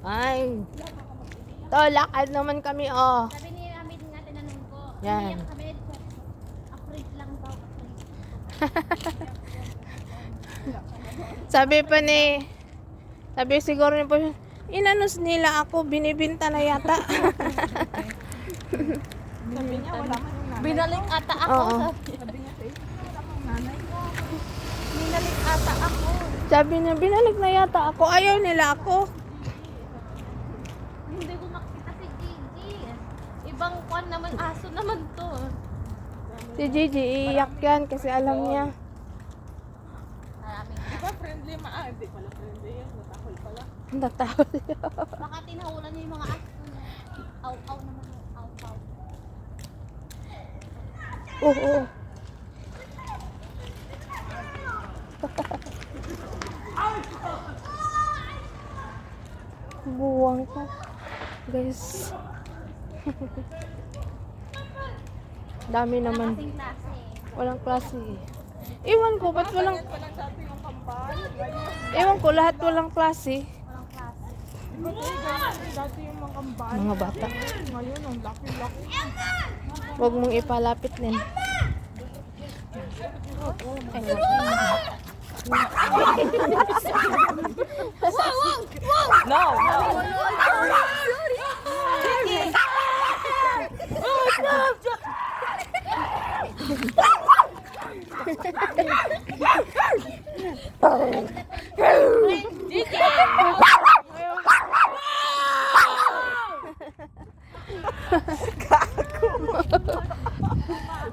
Ay. To, lakad naman kami, oh. Sabi ni Amit nga, tinanong ko. Yan. Umiyak kami. Afraid lang daw. Sabi siguro ni po, inanos nila ako, binibinta na yata. Sabi niya, wala man yung nanay. Binalik ata ako. Oo. Sabi niya, eh, wala man yung nanay ko. Binalik ata ako. Sabi niya, binalik na yata ako. Ayaw nila ako. Hindi ko makita si Gigi. Ibang kwan naman, aso naman to. Si Gigi, iiyak yan kasi alam niya. Maraming Di ba friendly Hindi pala friendly yun. Natakol pala. Natawal. baka tinahulan niya yung mga aso. Aw-aw naman yung aw-aw. Oo. Buwang ka. Guys. Dami naman. Kasing klase. Walang klase. Iwan ko, ba't walang... Ganyan pa lang dati yung kambal. Ganyan. Ewan ko, lahat walang klase. Walang klase. Di ba tayo ganyan? Dati yung mga kambal. Mga bata. Ngayon, ang laki-laki. Huwag mong ipalapit din. No, no.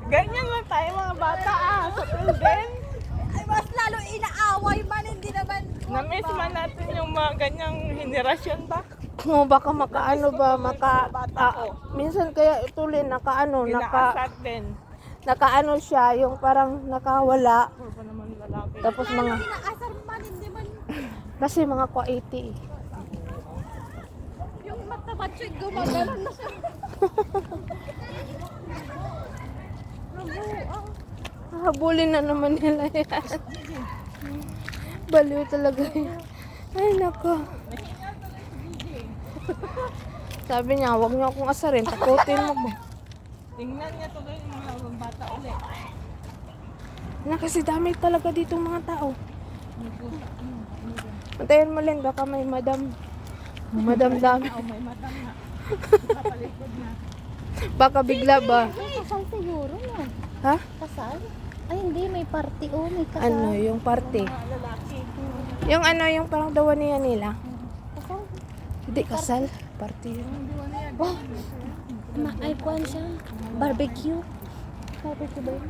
Ganyan lang tayo mga bata sa building. Ay, mas lalo inaaway man, hindi naman. Na-miss man natin yung mga ganyang henerasyon ba? O baka makaano ba, minsan kaya itulin, nakaano din. nakaano siya, yung parang nakawala. Puro pa naman lalaki. Tapos mga, Inaasar man, hindi man. kasi mga quality. Yung mata macho, gumagalan na siya. Habulin na naman nila yan. Baliw talaga yan. Ay, nako. Sabi niya, huwag niyo akong asarin. Takutin mo ba? Tingnan niya tuloy yung mga bata ulit. Na kasi dami talaga dito mga tao. Antayin mo lang, baka may madam. Madam dami. Oh, may madam na. Kapalikod na. Baka bigla ba? Kasal siguro na. Ha? Kasal? Ay, hindi. May party. Oh, may kasal. Ano, yung party. Mga lalaki. Yung ano, yung parang dawanian nila. Kasal? Hindi, kasal. Party yun. Oh, ay, kuhan siya. Barbecue. Barbecue ba yun?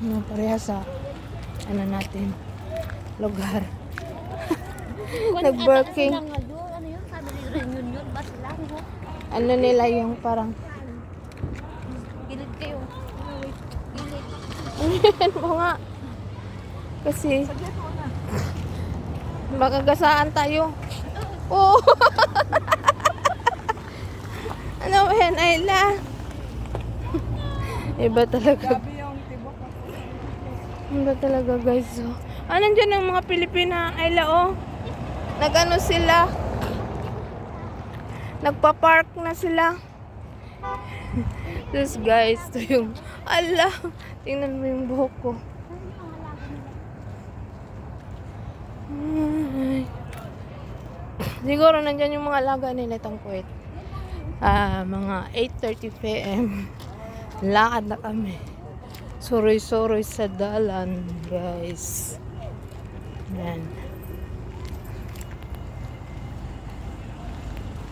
Ano, pareha sa ano natin, lugar. Nag-working. Ano yun? Sabi ni reunion ba sila? Ano nila yung parang, Gilid kayo. Gilid. ano mo nga. Kasi, Saglit mo na. makagasaan tayo. Oo. Ano yan, Ayla? Iba talaga. Gabi yung tibok na. Iba talaga, guys. Oh. Ah, nandiyan ang mga Pilipina, Ayla, oh. Nag-ano sila. Nagpa-park na sila. Tapos, guys, ito yung, ala, tingnan mo yung buhok ko. Ay. Siguro nandyan yung mga alaga nila itong kuwait. Mga 8:30 p.m. Lakad na kami. Suroy-suroy sa dalan, guys. Yan.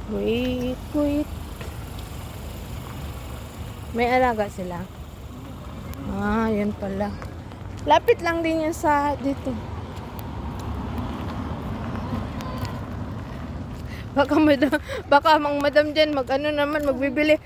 Wait. May alaga sila. Yan pala. Lapit lang din yan sa dito. Baka mang madam dyan, mag-ano naman, magbibili.